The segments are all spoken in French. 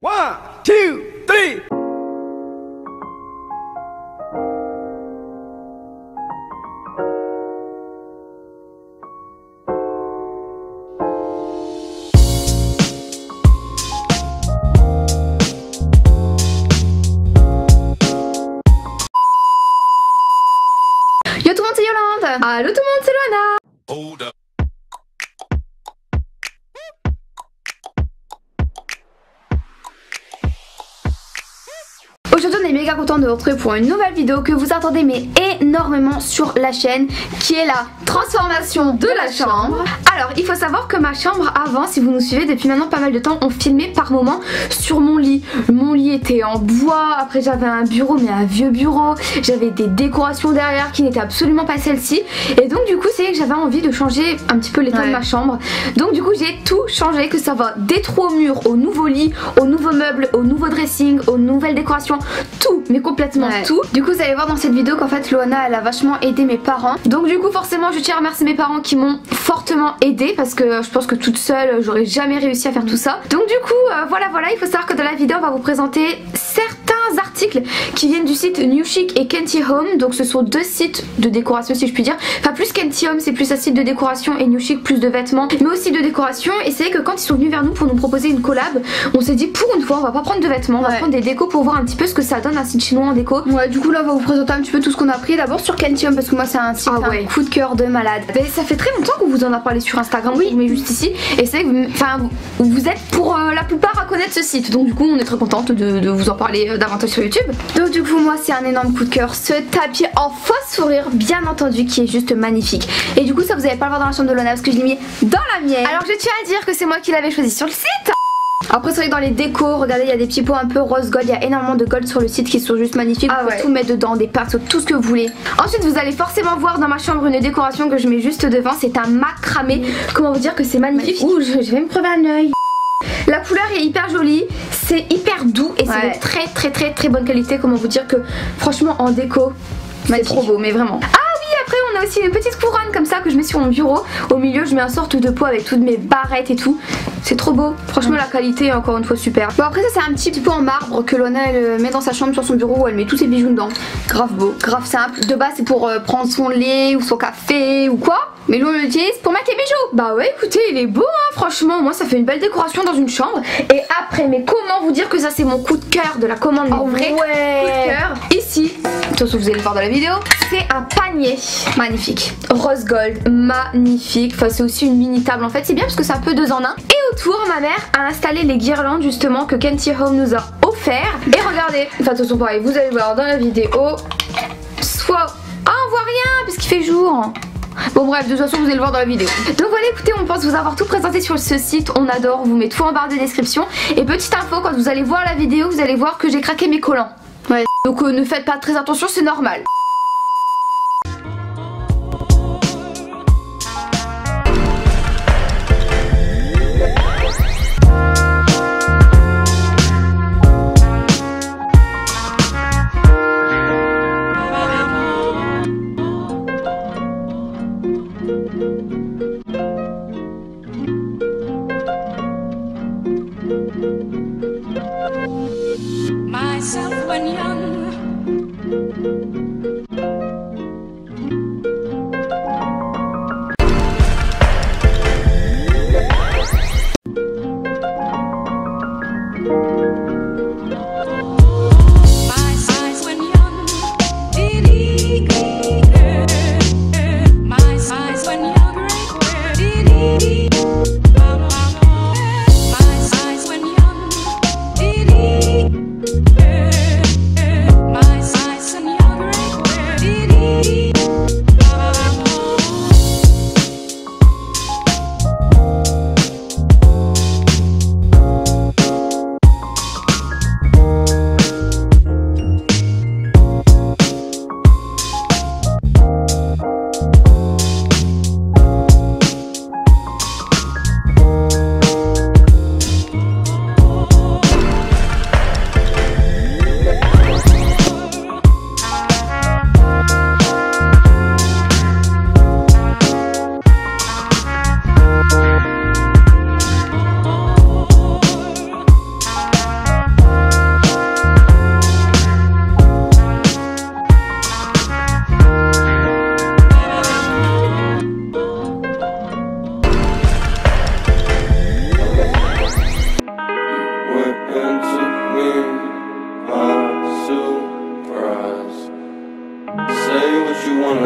One, two, three. Yo tout le monde, c'est Yolande. Allô tout le monde, c'est Loana. Hold up. Aujourd'hui on est méga content de vous retrouver pour une nouvelle vidéo que vous attendez mais énormément sur la chaîne, qui est la transformation de la chambre. Alors il faut savoir que ma chambre avant, si vous nous suivez depuis maintenant pas mal de temps, on filmait par moments sur mon lit. Mon lit était en bois, après j'avais un bureau mais un vieux bureau, j'avais des décorations derrière qui n'étaient absolument pas celles-ci, et donc du coup c'est que j'avais envie de changer un petit peu l'état de ma chambre. Donc du coup j'ai tout changé, que ça va des trous au mur, au nouveau lit, aux nouveaux meubles, au nouveau dressing, aux nouvelles décorations, tout, mais complètement tout. Du coup vous allez voir dans cette vidéo qu'en fait Loana elle a vachement aidé mes parents. Donc du coup forcément je tiens à remercier mes parents qui m'ont fortement aidé, parce que je pense que toute seule j'aurais jamais réussi à faire tout ça. Donc du coup voilà, il faut savoir que dans la vidéo on va vous présenter certains articles qui viennent du site New Chic et Kenty Home. Donc ce sont deux sites de décoration si je puis dire. Enfin plus Kenty Home c'est plus un site de décoration et New Chic plus de vêtements mais aussi de décoration. Et c'est que quand ils sont venus vers nous pour nous proposer une collab, on s'est dit pour une fois on va pas prendre de vêtements, on va prendre des décos pour voir un petit peu ce que ça donne un site chinois en déco. Ouais, du coup là on va vous présenter un petit peu tout ce qu'on a pris. D'abord sur Kenty Home parce que moi c'est un site un coup de cœur de malade. Mais ça fait très longtemps qu'on vous en a parlé sur Instagram, oui, mais juste ici. Et c'est que vous êtes pour la plupart à connaître ce site, donc du coup on est très contente de vous en parler davantage sur YouTube. Donc du coup moi c'est un énorme coup de cœur, ce tapis en faux sourire bien entendu qui est juste magnifique. Et du coup ça vous allez pas le voir dans la chambre de Loana parce que je l'ai mis dans la mienne. Alors je tiens à dire que c'est moi qui l'avais choisi sur le site. Après c'est vrai que dans les décos, regardez, il y a des petits pots un peu rose gold, il y a énormément de gold sur le site qui sont juste magnifiques. Vous pouvez tout mettre dedans, des pinceaux, tout ce que vous voulez. Ensuite vous allez forcément voir dans ma chambre une décoration que je mets juste devant, c'est un macramé. Comment vous dire que c'est magnifique. Ouh, je vais me crever un œil. La couleur est hyper jolie, c'est hyper doux et c'est de très bonne qualité. Comment vous dire que franchement en déco, c'est trop beau, mais vraiment. Après on a aussi une petite couronne comme ça que je mets sur mon bureau. Au milieu je mets un sorte de pot avec toutes mes barrettes et tout. C'est trop beau, franchement la qualité est encore une fois super. Bon après ça c'est un petit pot en marbre que Loana elle met dans sa chambre sur son bureau où elle met tous ses bijoux dedans. Grave beau, grave simple. De base c'est pour prendre son lait ou son café ou quoi. Mais nous on l'utilise pour mettre les bijoux. Bah ouais écoutez il est beau hein, franchement moi ça fait une belle décoration dans une chambre. Et après mais comment vous dire que ça c'est mon coup de cœur de la commande, mon vrai coup de cœur. Ici, de toute façon vous allez le voir dans la vidéo, c'est un panier magnifique, rose gold, magnifique. Enfin c'est aussi une mini table en fait, c'est bien parce que c'est un peu 2 en 1. Et autour ma mère a installé les guirlandes justement que Kenty Home nous a offert. Et regardez, enfin de toute façon pareil vous allez voir dans la vidéo, soit... Ah on voit rien parce qu'il fait jour. Bon bref, de toute façon vous allez le voir dans la vidéo. Donc voilà écoutez, on pense vous avoir tout présenté sur ce site, on adore, on vous met tout en barre de description. Et petite info, quand vous allez voir la vidéo, vous allez voir que j'ai craqué mes collants. Ouais. Donc ne faites pas très attention, c'est normal. Myself when young.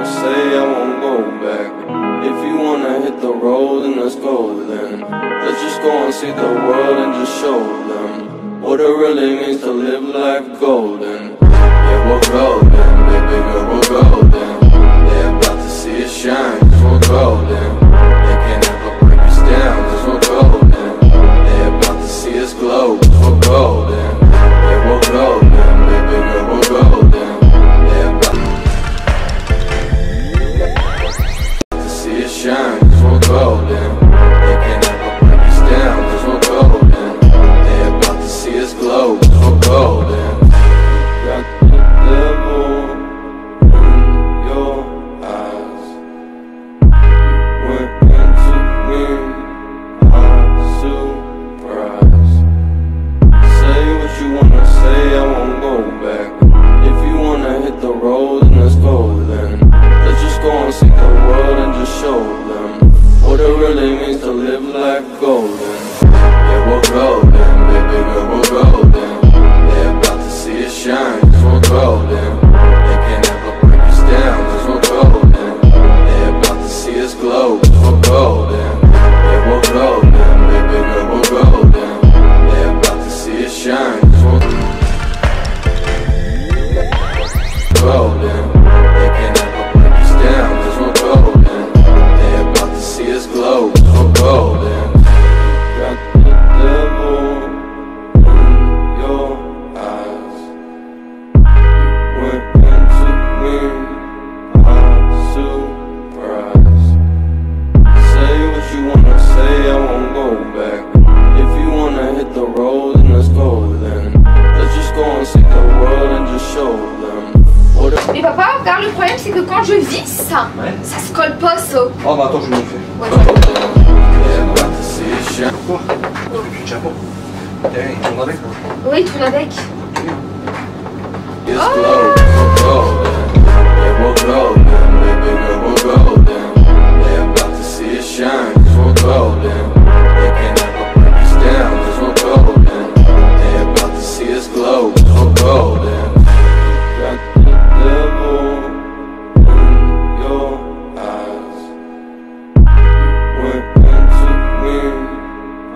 wanna say, I won't go back. If you wanna hit the road, then let's go then. Let's just go and see the world and just show them what it really means to live life golden. Yeah, we'll golden, baby girl, we'll golden. They're about to see us shine, cause we're golden. They can't ever break us down, cause we're golden. They're about to see us glow, cause we're golden. Yeah, we're golden, baby girl, we're golden. They're about to see us shine, cause we're golden. They can't ever break us down, cause we're golden. They're about to see us glow, cause we're golden. Got the devil in your eyes. Went into me, I'm surprised. Say what you wanna say, I won't go back. If you wanna hit the road, then let's go then. Let's just go and see the world and just show them what it really means to live life golden. Yeah, we're golden, baby girl, we're golden. They're about to see us shine, cause we're golden. They can't ever break us down, cause we're golden. They're about to see us glow, cause we're golden. Yeah, we're golden, baby girl, we're golden. They're about to see us shine, cause we're golden. They can't ever break us down, cause we're golden. They're about to see us glow, cause we're golden. Got the devil in your eyes. Went into me, I'm surprised. Say what you wanna say, I won't go back. If you wanna hit the road, then let's go then. Let's just go and see the world and just show them what it... Mais papa, regarde, le problème c'est que quand je visse, ça se colle pas ça. Oh bah attends, je vais le faire. Ouais, ça va. They're about to see us shine. Quoi? Depuis le Japon. Il tourne avec moi. Oui, il tourne avec. It's glow, we're golden. Yeah, we're golden, baby girl, we're golden. They're about to see us shine, cause we're golden. They can't ever break us down, cause we're golden. They're about to see us glow, cause we're golden. Got the devil in your eyes. Went into me,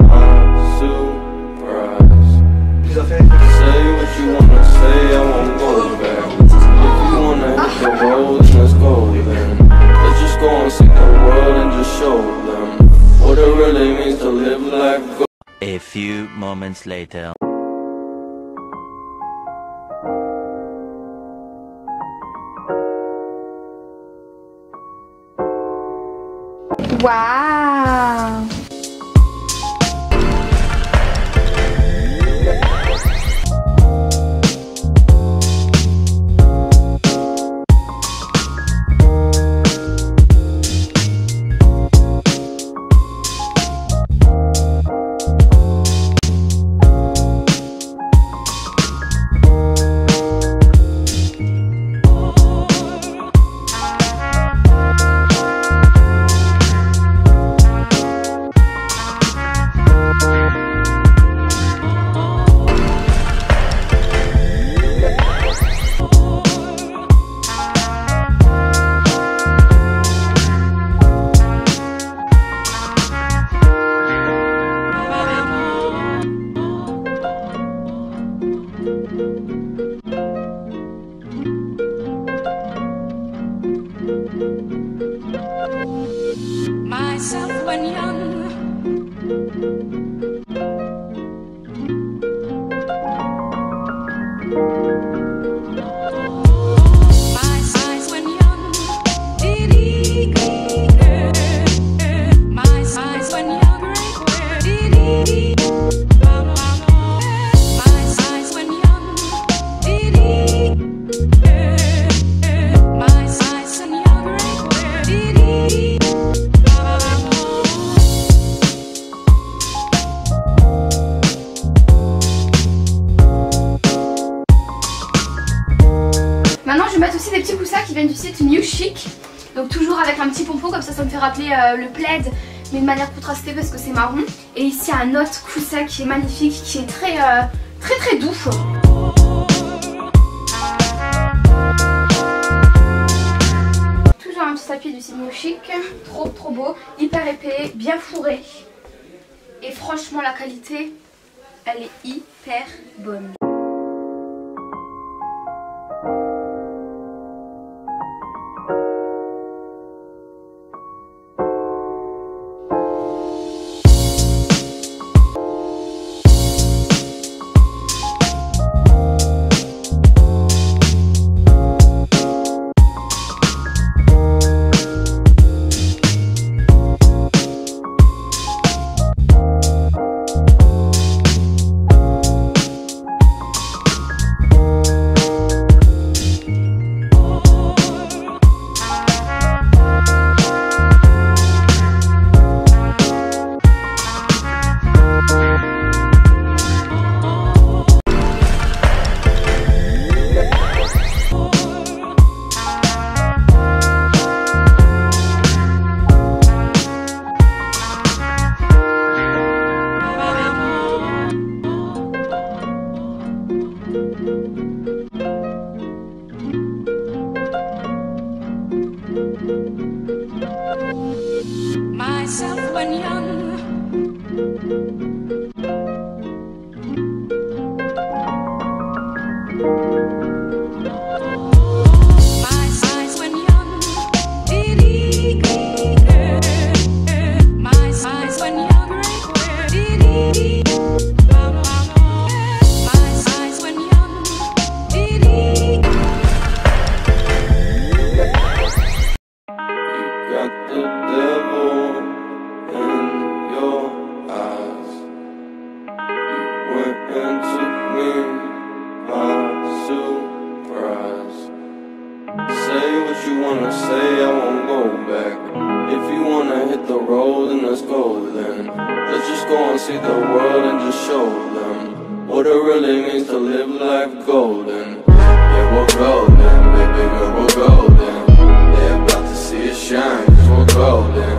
I'm surprised. Les affaires. Say what you wanna say, I won't go back. If you wanna hit the road, then let's go then. Let's just go and see the world and just show them what it really means to live life golden. A few moments later. Waouh. Myself when young. My size when young. My size when young. My size when young. My size when young. Maintenant je vais mettre aussi des petits coussins qui viennent du site New Chic. Donc toujours avec un petit pompon, comme ça me fait rappeler le plaid, mais de manière contrastée parce que c'est marron. Et ici un autre coussin qui est magnifique, qui est très doux. ce tapis du Signo Chic. Trop beau, hyper épais, bien fourré. Et franchement la qualité, elle est hyper bonne. Myself when young. My size when young. My size when young. My size when young. Got the devil in your eyes. You went and took me by surprise. Say what you wanna say, I won't go back. If you wanna hit the road, then let's go then. Let's just go and see the world and just show them what it really means to live life golden. Yeah, we're golden, baby girl, we're golden. They're about to see us shine, cause we're golden.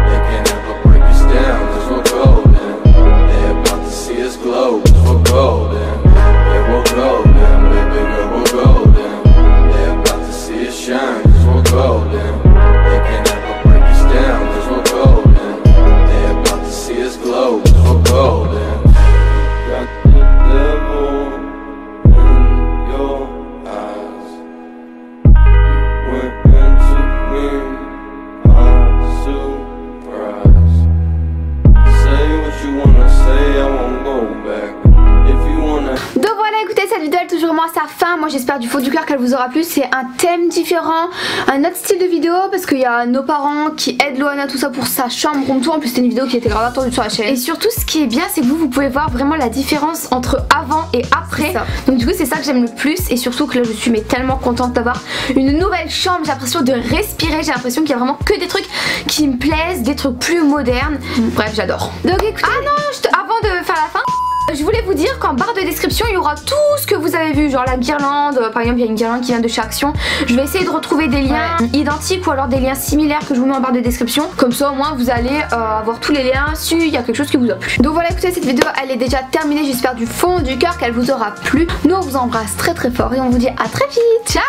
They can't ever break us down, cause we're golden. They're about to see us glow, cause we're golden. Yeah, we're golden, baby girl, we're golden. They're about to see us shine, cause we're golden. They can't ever break us down, cause we're golden. They're about to see us glow, cause we're golden. Got the devil in your eyes. Went and took me by surprise. Say what you wanna say, I won't go back. If you wanna. Donc voilà, écoutez, cette vidéo elle touche vraiment à sa fin. Moi j'espère du fond du cœur qu'elle vous aura plu. C'est un thème différent, un autre style de vidéo, parce qu'il y a nos parents qui aident Loana tout ça pour sa chambre, room tour. En plus c'était une vidéo qui était grave attendue sur la chaîne. Et surtout ce qui est bien, c'est que vous pouvez voir vraiment la différence entre avant et après. Donc du coup c'est ça que j'aime le plus. Et surtout que là je suis mais tellement contente d'avoir une nouvelle chambre. J'ai l'impression de respirer, j'ai l'impression qu'il y a vraiment que des trucs qui me plaisent, des trucs plus modernes. Bref, j'adore. Donc écoutez, ah non, avant de faire la fin, je voulais vous dire qu'en barre de description il y aura tout ce que vous avez vu, genre la guirlande, par exemple il y a une guirlande qui vient de chez Action. Je vais essayer de retrouver des liens identiques ou alors des liens similaires que je vous mets en barre de description. Comme ça au moins vous allez avoir tous les liens si il y a quelque chose qui vous a plu. Donc voilà, écoutez, cette vidéo elle est déjà terminée. J'espère du fond du cœur qu'elle vous aura plu. Nous on vous embrasse très fort et on vous dit à très vite. Ciao.